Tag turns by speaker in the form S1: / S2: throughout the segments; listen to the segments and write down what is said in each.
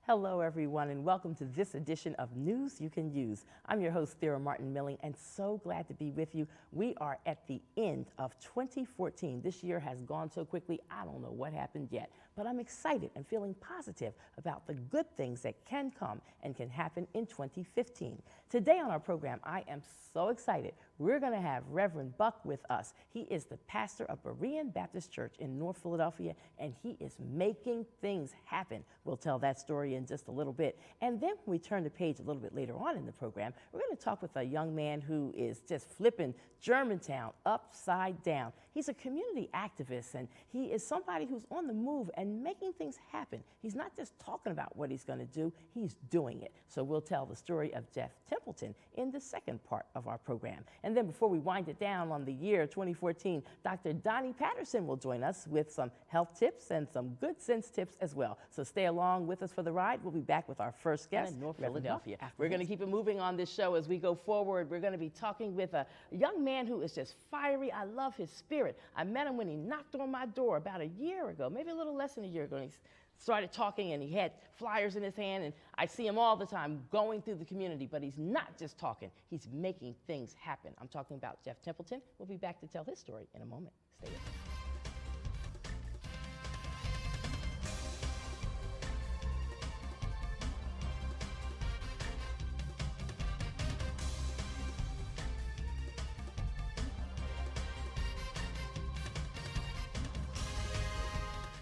S1: Hello, everyone, and welcome to this edition of News You Can Use. I'm your host, Thera Martin Milling, and so glad to be with you. We are at the end of 2014. This year has gone so quickly, I don't know what happened yet, but I'm excited and feeling positive about the good things that can come and can happen in 2015. Today on our program, I am so excited. We're going to have Reverend Buck with us. He is the pastor of Berean Baptist Church in North Philadelphia, and he is making things happen. We'll tell that story in just a little bit. And then when we turn the page a little bit later on in the program, we're going to talk with a young man who is just flipping Germantown upside down. He's a community activist, and he is somebody who's on the move and making things happen. He's not just talking about what he's going to do, he's doing it. So we'll tell the story of Jeff Templeton in the second part of our program. And then before we wind it down on the year 2014, Dr. Donnie Patterson will join us with some health tips and some good sense tips as well. So stay along with us for the ride. We'll be back with our first guest in North Philadelphia. We're going to keep it moving on this show as we go forward. We're going to be talking with a young man who is just fiery. I love his spirit. I met him when he knocked on my door about a year ago, maybe a little less than a year ago. And he started talking, and he had flyers in his hand, and I see him all the time going through the community, but he's not just talking, he's making things happen. I'm talking about Jeff Templeton. We'll be back to tell his story in a moment. Stay with us.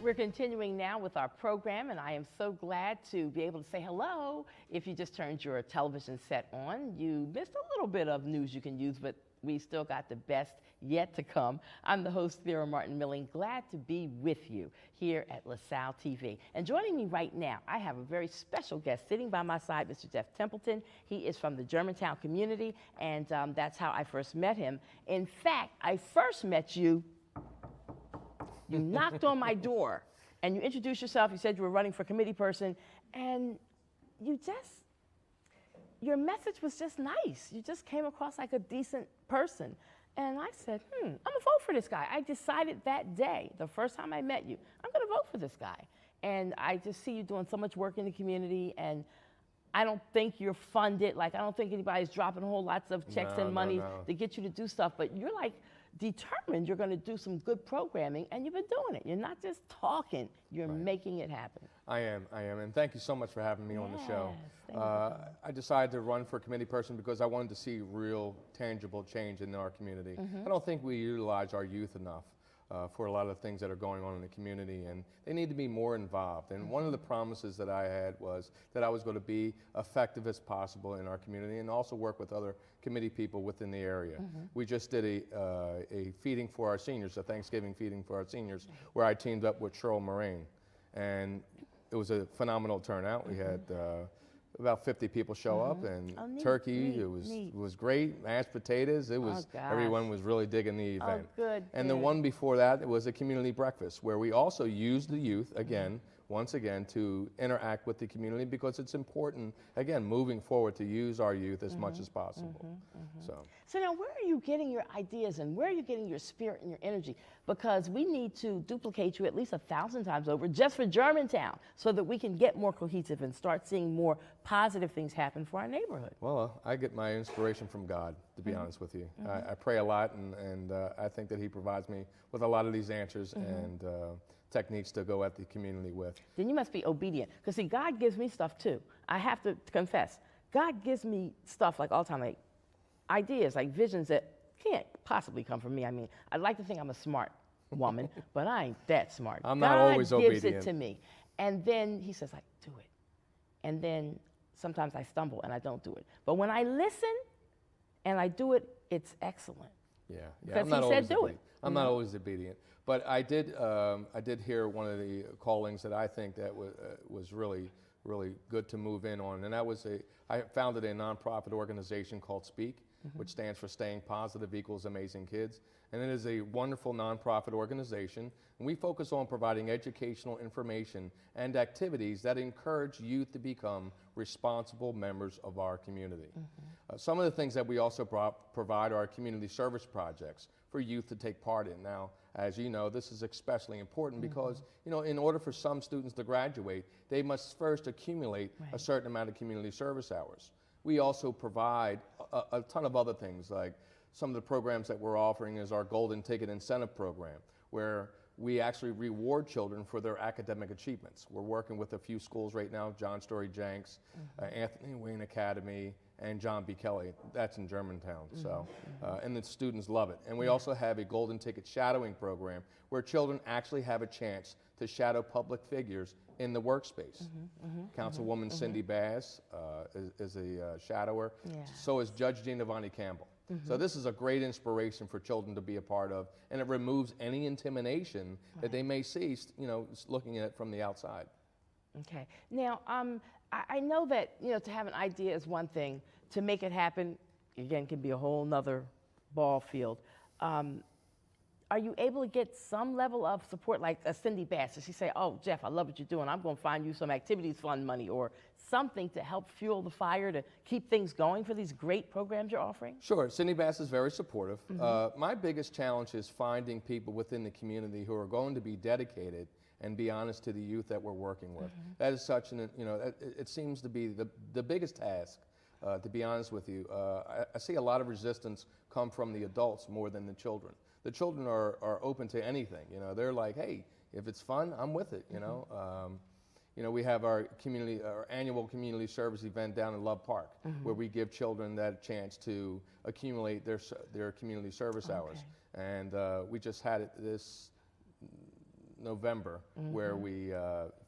S1: We're continuing now with our program, and I am so glad to be able to say hello. If you just turned your television set on, you missed a little bit of News You Can Use, but we still got the best yet to come. I'm the host, Thera Martin Milling, glad to be with you here at LaSalle TV. And joining me right now, I have a very special guest sitting by my side, Mr. Jeff Templeton. He is from the Germantown community, and that's how I first met him. In fact, I first met you. You knocked on my door, and you introduced yourself. You said you were running for committee person, and your message was just nice. You just came across like a decent person. And I said, I'm gonna vote for this guy. I decided that day, the first time I met you, I'm gonna vote for this guy. And I just see you doing so much work in the community, and I don't think you're funded. Like, I don't think anybody's dropping whole lots of checks and money to get you to do stuff, but you're like, determined you're going to do some good programming, and you've been doing it. You're not just talking, you're making it happen.
S2: I am, and thank you so much for having me on the show. I decided to run for committee person because I wanted to see real, tangible change in our community. I don't think we utilize our youth enough for a lot of the things that are going on in the community, and they need to be more involved. And one of the promises that I had was that I was going to be effective as possible in our community and also work with other committee people within the area. We just did a feeding for our seniors, a Thanksgiving feeding for our seniors, where I teamed up with Cheryl Moraine, and it was a phenomenal turnout. We had about 50 people show up, and turkey, it was great, mashed potatoes, it was, everyone was really digging the event. And the one before that, it was a community breakfast, where we also used the youth, again, once again, to interact with the community, because it's important, again, moving forward, to use our youth as much as possible.
S1: So now, where are you getting your ideas, and where are you getting your spirit and your energy? Because we need to duplicate you at least 1,000 times over just for Germantown, so that we can get more cohesive and start seeing more positive things happen for our neighborhood.
S2: Well, I get my inspiration from God, to be honest with you. I pray a lot, and I think that He provides me with a lot of these answers and techniques to go at the community with.
S1: Then you must be obedient, because see, God gives me stuff too. I have to confess, God gives me stuff like all the time, like ideas, like visions that can't possibly come from me. I mean, I'd like to think I'm a smart woman, but I ain't that smart.
S2: I'm not always obedient.
S1: God gives it to me, and then He says, like, do it. And then sometimes I stumble and I don't do it. But when I listen and I do it, it's excellent.
S2: Yeah,
S1: because He said do it.
S2: I'm not always obedient. But I did hear one of the callings that I think that was really, really good to move in on, and that was I founded a nonprofit organization called Speak, which stands for Staying Positive Equals Amazing Kids, and it is a wonderful nonprofit organization, and we focus on providing educational information and activities that encourage youth to become responsible members of our community. Some of the things that we also provide are community service projects for youth to take part in. Now, as you know, this is especially important because, you know, in order for some students to graduate, they must first accumulate a certain amount of community service hours. We also provide a ton of other things, like some of the programs that we're offering is our Golden Ticket Incentive Program, where we actually reward children for their academic achievements. We're working with a few schools right now, John Story Jenks, Anthony Wayne Academy, and John B. Kelly. That's in Germantown. So, and the students love it. And we also have a Golden Ticket Shadowing Program where children actually have a chance to shadow public figures in the workspace. Councilwoman Cindy Bass is a shadower. So is Judge Giovanni Campbell. So this is a great inspiration for children to be a part of, and it removes any intimidation that they may see, you know, looking at it from the outside.
S1: Okay. Now, I know that, you know, to have an idea is one thing. To make it happen, again, can be a whole nother ball field. Are you able to get some level of support, like a Cindy Bass? Does she say, oh, Jeff, I love what you're doing. I'm going to find you some activities fund money or something to help fuel the fire to keep things going for these great programs you're offering?
S2: Sure. Cindy Bass is very supportive. My biggest challenge is finding people within the community who are going to be dedicated and be honest to the youth that we're working with. That is such an, you know, it seems to be the biggest task, to be honest with you. I see a lot of resistance come from the adults more than the children. The children are open to anything, you know. They're like, hey, if it's fun, I'm with it, you know. You know, we have our annual community service event down in Love Park, where we give children that chance to accumulate their community service hours. And we just had it this November, where we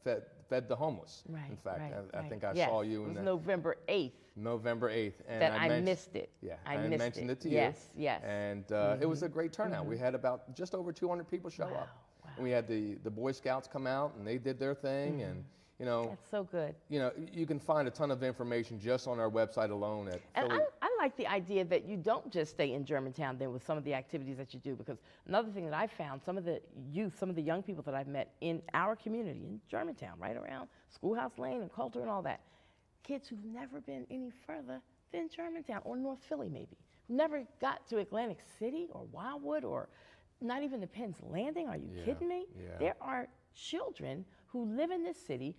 S2: fed the homeless. In fact, I think I saw you in
S1: it was November 8th.
S2: November 8th. And
S1: that I missed it.
S2: Yeah,
S1: I
S2: mentioned it to you.
S1: Yes.
S2: And it was a great turnout. We had about just over 200 people show up. And we had the Boy Scouts come out, and they did their thing. And, you know.
S1: That's so good.
S2: You know, you can find a ton of information just on our website alone at Philly.
S1: I like the idea that you don't just stay in Germantown then with some of the activities that you do, because another thing that I found, some of the youth, some of the young people that I've met in our community in Germantown, right around Schoolhouse Lane and Coulter and all that, kids who've never been any further than Germantown or North Philly maybe, who never got to Atlantic City or Wildwood or not even the Penn's Landing. Are you kidding me? There are children who live in this city,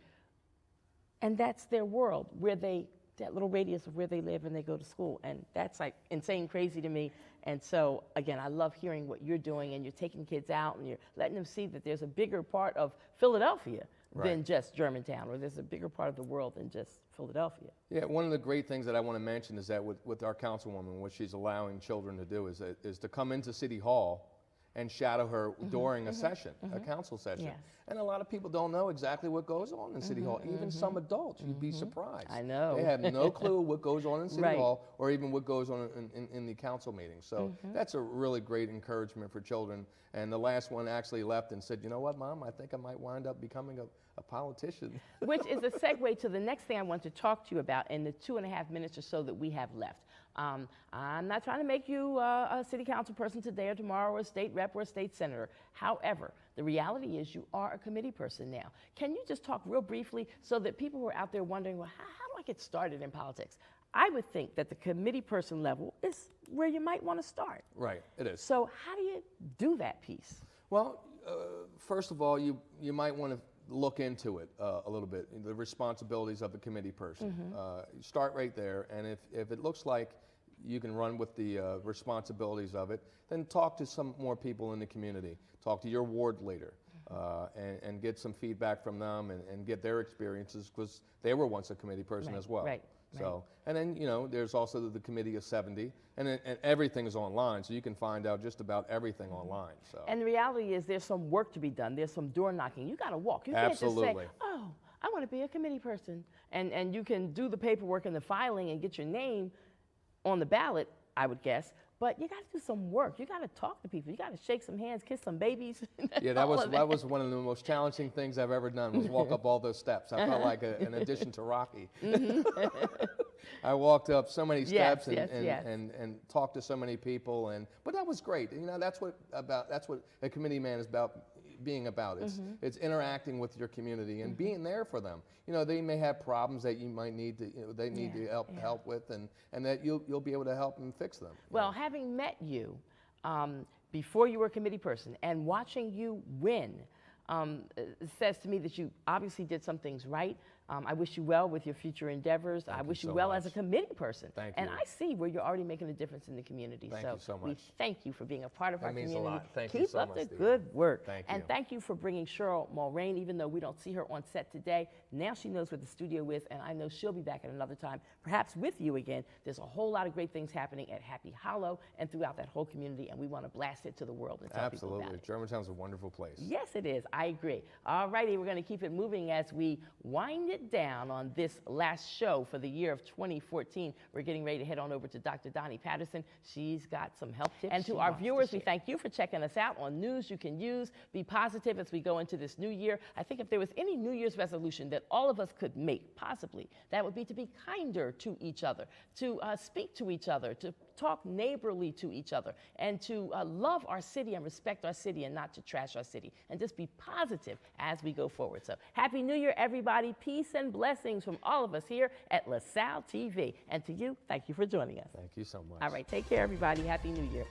S1: and that's their world, where that little radius of where they live and they go to school. And that's like insane crazy to me. And so, again, I love hearing what you're doing, and you're taking kids out and you're letting them see that there's a bigger part of Philadelphia than just Germantown, or there's a bigger part of the world than just Philadelphia.
S2: Yeah, one of the great things that I want to mention is that with our councilwoman, what she's allowing children to do is to come into City Hall and shadow her during a session, a council session. And a lot of people don't know exactly what goes on in City Hall. Even some adults, you'd be surprised.
S1: I know.
S2: They have no clue what goes on in City Hall or even what goes on in the council meetings. So that's a really great encouragement for children. And the last one actually left and said, you know what, Mom, I think I might wind up becoming a politician.
S1: Which is a segue to the next thing I want to talk to you about in the 2.5 minutes or so that we have left. I'm not trying to make you a city council person today or tomorrow, or a state rep or a state senator. However, the reality is you are a committee person now. Can you just talk real briefly so that people who are out there wondering, well, how do I get started in politics? I would think that the committee person level is where you might want to start.
S2: Right, it is.
S1: So how do you do that piece?
S2: Well, first of all, you might want to look into it a little bit, the responsibilities of the committee person. Start right there, and if it looks like you can run with the responsibilities of it, then talk to some more people in the community. Talk to your ward leader and get some feedback from them and get their experiences, because they were once a committee person as well. So, and then, you know, there's also the Committee of 70, and everything is online, so you can find out just about everything online. So.
S1: And the reality is there's some work to be done. There's some door knocking. You got to walk. You can't just say, oh, I want to be a committee person. And you can do the paperwork and the filing and get your name on the ballot, I would guess. But you got to do some work. You got to talk to people. You got to shake some hands, kiss some babies.
S2: Yeah, that was one of the most challenging things I've ever done, was walk up all those steps. I felt like an addition to Rocky. I walked up so many steps and talked to so many people, but that was great. You know, that's what a committee man is about. Being about it's interacting with your community and being there for them. You know, they may have problems that you might need to, you know, they need to help with, and that you'll be able to help them fix them.
S1: Well, having met you, before you were a committee person and watching you win says to me that you obviously did some things right. I wish you well with your future endeavors. I wish you well as a committee person.
S2: Thank you.
S1: And I see where you're already making a difference in the community.
S2: Thank you so much.
S1: We thank you for being a part of our community.
S2: That means a lot. Thank
S1: Keep
S2: you so
S1: up
S2: much,
S1: the
S2: Steve.
S1: good work.
S2: Thank you.
S1: And thank you for bringing Cheryl Mulrain, even though we don't see her on set today. Now she knows where the studio is, and I know she'll be back at another time, perhaps with you again. There's a whole lot of great things happening at Happy Hollow and throughout that whole community, and we want to blast it to the world and tell people about
S2: Absolutely.
S1: it.
S2: Germantown's a wonderful place.
S1: Yes, it is. I agree. All righty, we're going to keep it moving as we wind it down on this last show for the year of 2014. We're getting ready to head on over to Dr. Donnie Patterson. She's got some health tips. And to our viewers, we thank you for checking us out on News You Can Use. Be positive as we go into this new year. I think if there was any New Year's resolution that all of us could make, possibly, that would be to be kinder to each other, to speak to each other, to talk neighborly to each other, and to love our city and respect our city and not to trash our city, and just be positive as we go forward. So Happy New Year, everybody. Peace and blessings from all of us here at LaSalle TV. And to you, thank you for joining us.
S2: Thank you so much.
S1: All right, take care, everybody. Happy New Year.